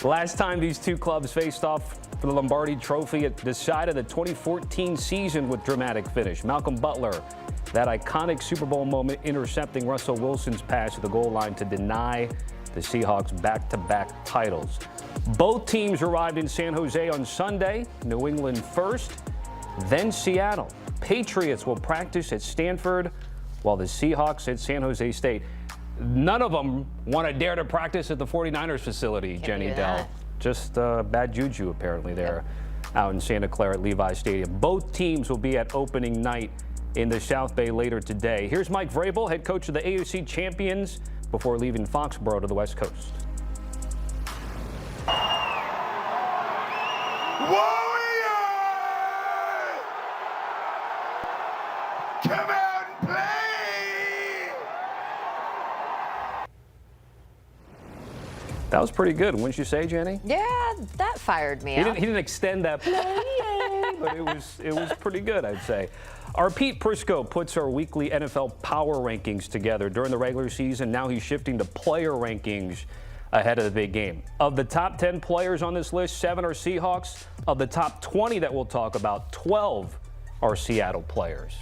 Last time these two clubs faced off for the Lombardi Trophy, it decided the 2014 season with dramatic finish. Malcolm Butler, that iconic Super Bowl moment, intercepting Russell Wilson's pass at the goal line to deny the Seahawks back-to-back titles. Both teams arrived in San Jose on Sunday. New England first, then Seattle. Patriots will practice at Stanford, while the Seahawks at San Jose State. None of them want to dare to practice at the 49ers facility, Jenny Dell. Just bad juju, apparently, there out in Santa Clara at Levi Stadium. Both teams will be at opening night in the South Bay later today. Here's Mike Vrabel, head coach of the AFC champions, before leaving Foxborough to the West Coast. Warrior! Come out and play! That was pretty good, wouldn't you say, Jenny? Yeah, that fired me up. He didn't extend that play, but it was pretty good, I'd say. Our Pete Prisco puts our weekly NFL power rankings together during the regular season. Now he's shifting to player rankings ahead of the big game. Of the top 10 players on this list, 7 are Seahawks. Of the top 20 that we'll talk about, 12 are Seattle players.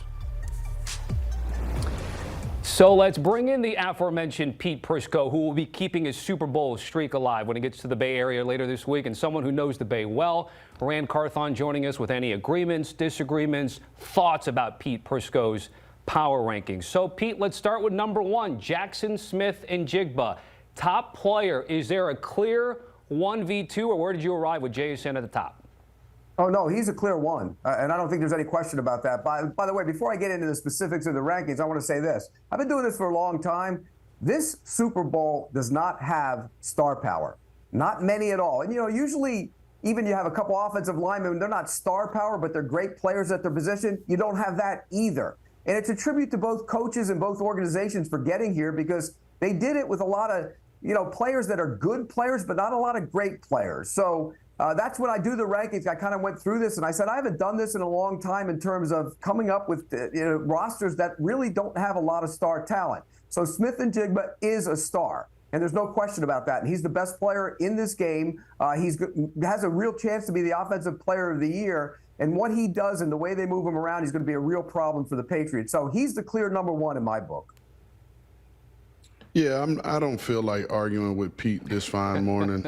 So let's bring in the aforementioned Pete Prisco, who will be keeping his Super Bowl streak alive when he gets to the Bay Area later this week, and someone who knows the Bay well. Ran Carthon joining us with any agreements, disagreements, thoughts about Pete Prisco's power rankings. So, Pete, let's start with number 1, Jaxon Smith-Njigba. Top player, is there a clear 1v2, or where did you arrive with JSN at the top? Oh, no, he's a clear one, and I don't think there's any question about that. By the way, before I get into the specifics of the rankings, I want to say this. I've been doing this for a long time. This Super Bowl does not have star power, not many at all. And, you know, usually even you have a couple offensive linemen, they're not star power, but they're great players at their position. You don't have that either. And it's a tribute to both coaches and both organizations for getting here, because they did it with a lot of, you know, players that are good players, but not a lot of great players. So that's when I do the rankings. I kind of went through this, and I said I haven't done this in a long time in terms of coming up with rosters that really don't have a lot of star talent. So Smith-Njigba is a star, and there's no question about that. And he's the best player in this game. He has a real chance to be the offensive player of the year. And what he does and the way they move him around, he's going to be a real problem for the Patriots. So he's the clear number 1 in my book. Yeah, I don't feel like arguing with Pete this fine morning.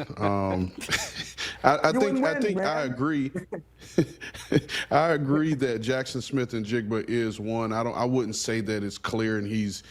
I think I agree. I agree that Jaxon Smith-Njigba is one. I wouldn't say that it's clear and he's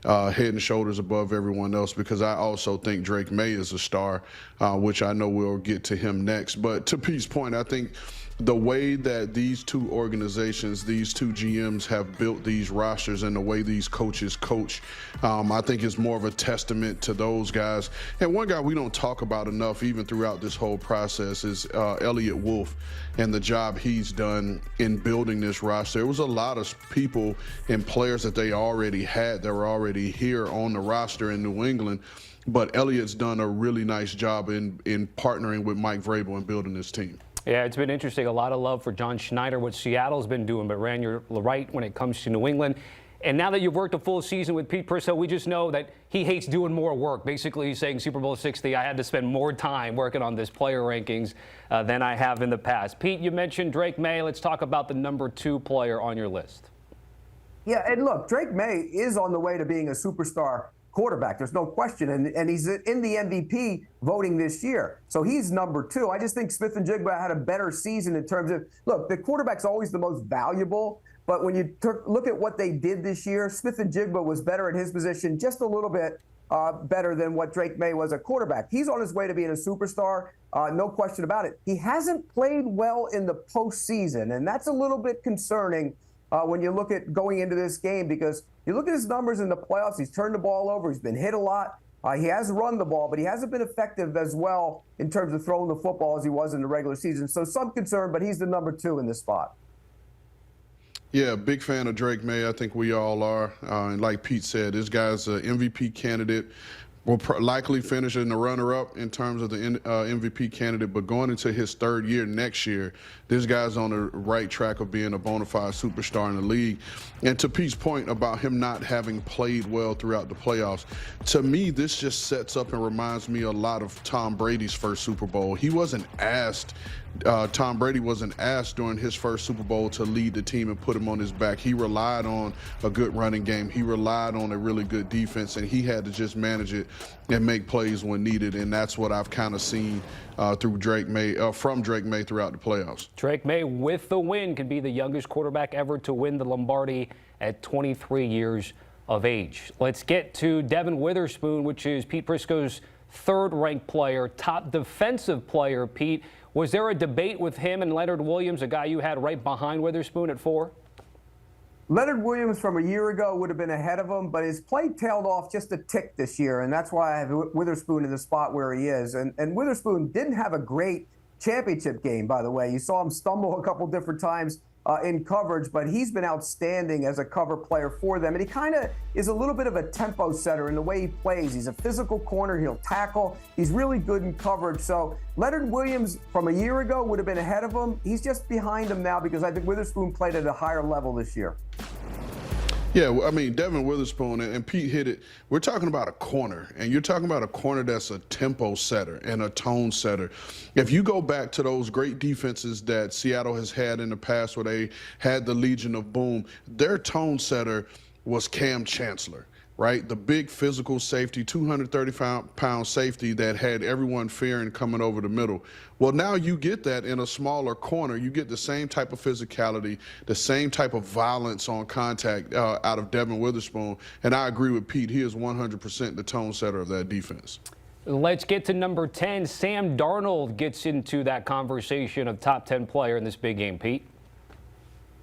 head and shoulders above everyone else, because I also think Drake Maye is a star, which I know we'll get to him next. But to Pete's point, I think the way that these two organizations, these two GMs have built these rosters and the way these coaches coach, I think is more of a testament to those guys. And one guy we don't talk about enough, even throughout this whole process, is Elliott Wolf and the job he's done in building this roster. There was a lot of people and players that they already had that were already here on the roster in New England. But Elliott's done a really nice job in partnering with Mike Vrabel and building this team. Yeah, it's been interesting. A lot of love for John Schneider, what Seattle's been doing. But, Ran, you're right when it comes to New England. And now that you've worked a full season with Pete Prisco, we just know that he hates doing more work. Basically, he's saying Super Bowl 60, I had to spend more time working on this player rankings than I have in the past. Pete, you mentioned Drake Maye. Let's talk about the number 2 player on your list. Yeah, and look, Drake Maye is on the way to being a superstar quarterback. There's no question. And he's in the MVP voting this year. So he's number 2. I just think Smith-Njigba had a better season in terms of, look, the quarterback's always the most valuable. But when you look at what they did this year, Smith-Njigba was better at his position, just a little bit better than what Drake Maye was at quarterback. He's on his way to being a superstar, no question about it. He hasn't played well in the postseason, and that's a little bit concerning when you look at going into this game, because you look at his numbers in the playoffs, he's turned the ball over, he's been hit a lot. He has run the ball, but he hasn't been effective as well in terms of throwing the football as he was in the regular season. So some concern, but he's the number 2 in this spot. Yeah, big fan of Drake Maye. I think we all are. And like Pete said, this guy's an MVP candidate. will likely finish in the runner-up in terms of the MVP candidate, but going into his third year next year, this guy's on the right track of being a bona fide superstar in the league. And to Pete's point about him not having played well throughout the playoffs, to me, this just sets up and reminds me a lot of Tom Brady's first Super Bowl. He wasn't asked Tom Brady wasn't asked during his first Super Bowl to lead the team and put him on his back. He relied on a good running game. He relied on a really good defense, and he had to just manage it and make plays when needed. And that's what I've kind of seen through Drake Maye, from Drake Maye throughout the playoffs. Drake Maye, with the win, can be the youngest quarterback ever to win the Lombardi at 23 years of age. Let's get to Davon Witherspoon, which is Pete Prisco's third-ranked player, top defensive player. Pete, was there a debate with him and Leonard Williams, a guy you had right behind Witherspoon at 4? Leonard Williams from a year ago would have been ahead of him, but his play tailed off just a tick this year, and that's why I have Witherspoon in the spot where he is. And Witherspoon didn't have a great championship game, by the way. You saw him stumble a couple different times in coverage, but he's been outstanding as a cover player for them. And he kind of is a little bit of a tempo setter in the way he plays. He's a physical corner. He'll tackle. He's really good in coverage. So Leonard Williams from a year ago would have been ahead of him. He's just behind him now because I think Witherspoon played at a higher level this year. Yeah, I mean, Davon Witherspoon and Pete hit it. We're talking about a corner, and you're talking about a corner that's a tempo setter and a tone setter. If you go back to those great defenses that Seattle has had in the past where they had the Legion of Boom, their tone setter was Cam Chancellor, right? The big physical safety, 235-pound safety that had everyone fearing coming over the middle. Well, now you get that in a smaller corner. You get the same type of physicality, the same type of violence on contact out of Davon Witherspoon. And I agree with Pete. He is 100% the tone setter of that defense. Let's get to number 10. Sam Darnold gets into that conversation of top 10 player in this big game, Pete.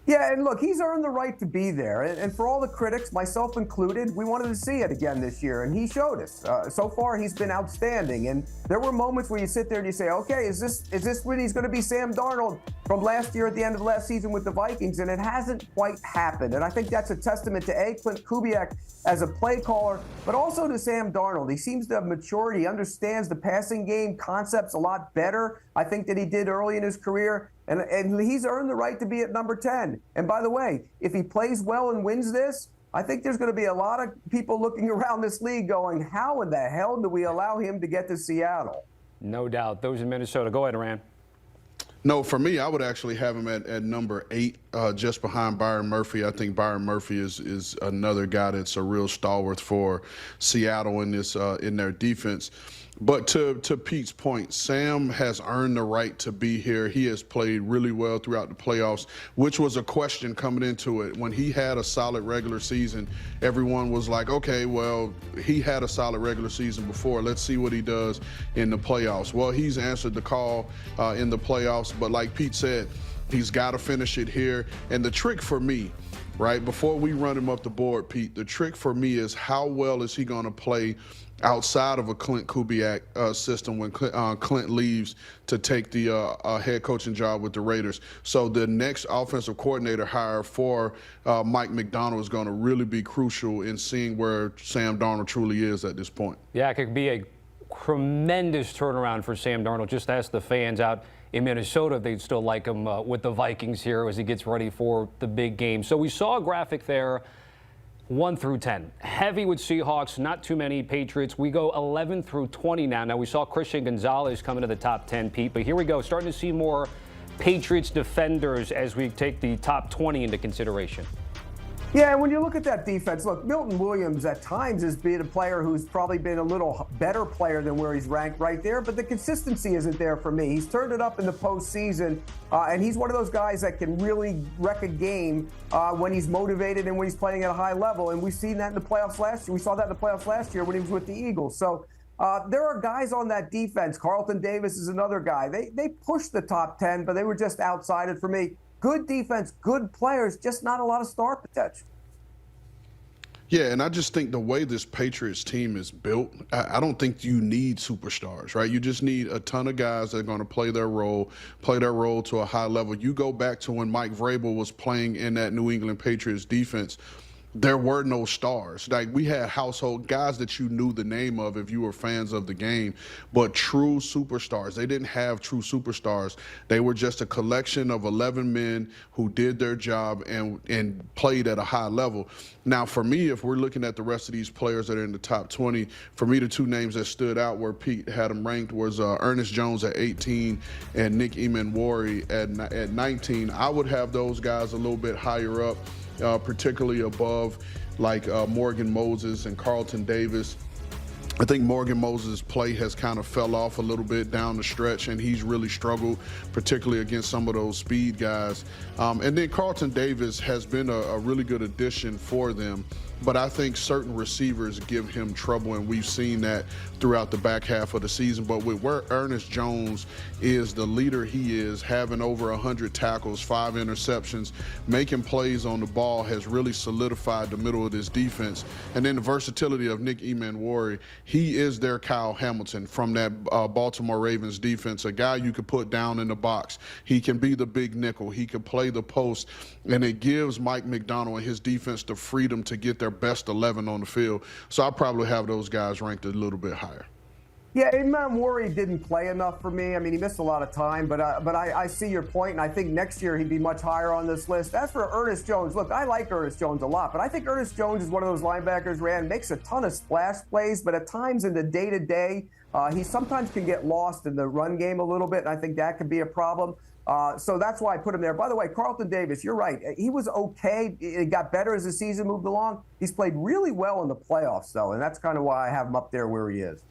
Yeah, and look, he's earned the right to be there. And for all the critics, myself included, we wanted to see it again this year, and he showed us. So far, he's been outstanding. And there were moments where you sit there and you say, okay, is this when he's going to be Sam Darnold from last year at the end of last season with the Vikings? And it hasn't quite happened. And I think that's a testament to Clint Kubiak as a play caller, but also to Sam Darnold. He seems to have matured. He understands the passing game concepts a lot better, I think, than he did early in his career. And he's earned the right to be at number 10. And by the way, if he plays well and wins this, I think there's going to be a lot of people looking around this league going, how in the hell do we allow him to get to Seattle? No doubt. Those in Minnesota. Go ahead, Ran. No, for me, I would actually have him at number 8, just behind Byron Murphy. I think Byron Murphy is another guy that's a real stalwart for Seattle in this in their defense. But to Pete's point, Sam has earned the right to be here. He has played really well throughout the playoffs, which was a question coming into it. When he had a solid regular season, everyone was like, okay, well, he had a solid regular season before. Let's see what he does in the playoffs. Well, he's answered the call in the playoffs, but like Pete said, he's got to finish it here. And the trick for me, right, before we run him up the board, Pete, the trick for me is how well is he going to play outside of a Clint Kubiak system when Clint leaves to take the head coaching job with the Raiders. So the next offensive coordinator hire for Mike McDonald is going to really be crucial in seeing where Sam Darnold truly is at this point. Yeah, it could be a tremendous turnaround for Sam Darnold. Just ask the fans out in Minnesota if they'd still like him with the Vikings here as he gets ready for the big game. So we saw a graphic there. 1 through 10. Heavy with Seahawks, not too many Patriots. We go 11 through 20 now. Now, we saw Christian Gonzalez come into the top 10, Pete, but here we go. Starting to see more Patriots defenders as we take the top 20 into consideration. Yeah, when you look at that defense, look, Milton Williams at times has been a player who's probably been a little better player than where he's ranked right there, but the consistency isn't there for me. He's turned it up in the postseason, and he's one of those guys that can really wreck a game when he's motivated and when he's playing at a high level, and we've seen that in the playoffs last year. We saw that in the playoffs last year when he was with the Eagles. So there are guys on that defense. Carlton Davis is another guy. They pushed the top 10, but they were just outside it for me. Good defense, good players, just not a lot of star potential. Yeah, and I just think the way this Patriots team is built, I don't think you need superstars, right? You just need a ton of guys that are going to play their role to a high level. You go back to when Mike Vrabel was playing in that New England Patriots defense. there were no stars. Like, we had household guys that you knew the name of if you were fans of the game, but true superstars. They didn't have true superstars. They were just a collection of 11 men who did their job and played at a high level. Now, for me, if we're looking at the rest of these players that are in the top 20, for me, the two names that stood out where Pete had them ranked was Ernest Jones at 18 and Nick Emmanwori at 19. I would have those guys a little bit higher up. Particularly above like Morgan Moses and Carlton Davis. I think Morgan Moses' play has kind of fell off a little bit down the stretch, and he's really struggled, particularly against some of those speed guys. And then Carlton Davis has been a really good addition for them. But I think certain receivers give him trouble, and we've seen that throughout the back half of the season. But with where Ernest Jones is the leader he is, having over 100 tackles, 5 interceptions, making plays on the ball has really solidified the middle of this defense. And then the versatility of Nick Emmanwori, he is their Kyle Hamilton from that Baltimore Ravens defense, a guy you could put down in the box. He can be the big nickel. He can play the post, and it gives Mike McDonald and his defense the freedom to get their best 11 on the field. So I'll probably have those guys ranked a little bit higher. Yeah, Emmanwori didn't play enough for me. I mean, he missed a lot of time, but I see your point, and I think next year he'd be much higher on this list. As for Ernest Jones, look, I like Ernest Jones a lot, but I think Ernest Jones is one of those linebackers, makes a ton of splash plays, but at times in the day-to-day, he sometimes can get lost in the run game a little bit, and I think that could be a problem. So that's why I put him there. By the way, Carlton Davis, you're right. He was okay. It got better as the season moved along. He's played really well in the playoffs, though, and that's kind of why I have him up there where he is.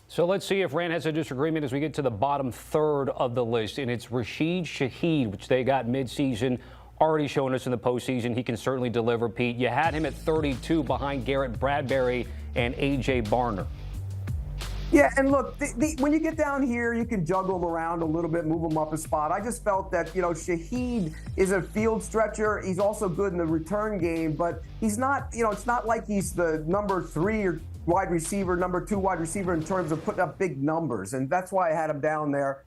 So let's see if Ran has a disagreement as we get to the bottom third of the list, and it's Rashid Shaheed, which they got midseason, already showing us in the postseason. He can certainly deliver, Pete. You had him at 32 behind Garrett Bradbury and A.J. Barner. Yeah, and look, when you get down here, you can juggle around a little bit, move him up a spot. I just felt that, Shaheed is a field stretcher. He's also good in the return game, but he's not, it's not like he's the number 3 wide receiver, number 2 wide receiver in terms of putting up big numbers, and that's why I had him down there.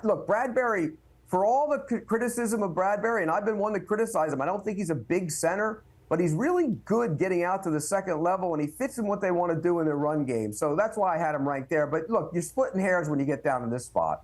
Look, Bradbury, for all the criticism of Bradbury, and I've been one to criticize him, I don't think he's a big center, but he's really good getting out to the second level, and he fits in what they want to do in their run game. So that's why I had him ranked there. But look, you're splitting hairs when you get down in this spot.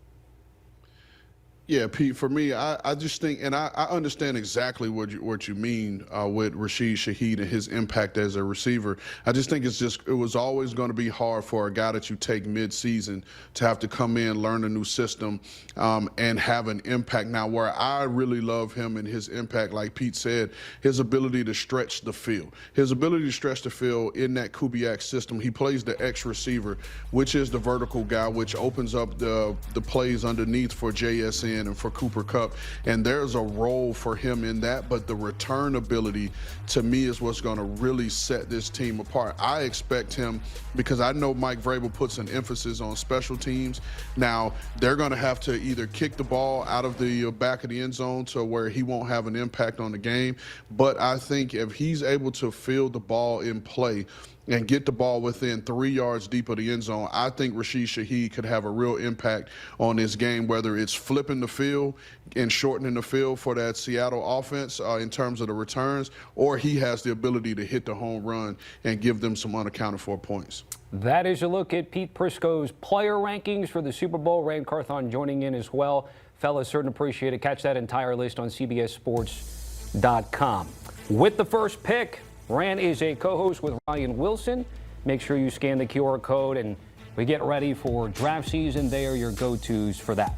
Yeah, Pete, for me, I just think, and I understand exactly what you mean with Rashid Shaheed and his impact as a receiver. I just think it was always going to be hard for a guy that you take mid-season to have to come in, learn a new system, and have an impact. Now, where I really love him and his impact, like Pete said, his ability to stretch the field. His ability to stretch the field in that Kubiak system. He plays the X receiver, which is the vertical guy, which opens up the plays underneath for JSN and for Cooper Kupp, and there's a role for him in that, but the return ability to me is what's going to really set this team apart. I expect him, because I know Mike Vrabel puts an emphasis on special teams. Now, they're going to have to either kick the ball out of the back of the end zone to where he won't have an impact on the game, but I think if he's able to field the ball in play and get the ball within 3 yards deep of the end zone, I think Rashid Shaheed could have a real impact on this game, whether it's flipping the field and shortening the field for that Seattle offense in terms of the returns, or he has the ability to hit the home run and give them some unaccounted for points. That is a look at Pete Prisco's player rankings for the Super Bowl. Ran Carthon joining in as well. Fellas, certainly appreciate it. Catch that entire list on CBSSports.com. With the first pick, Ran is a co-host with Ryan Wilson. Make sure you scan the QR code, and we get ready for draft season. They are your go-tos for that.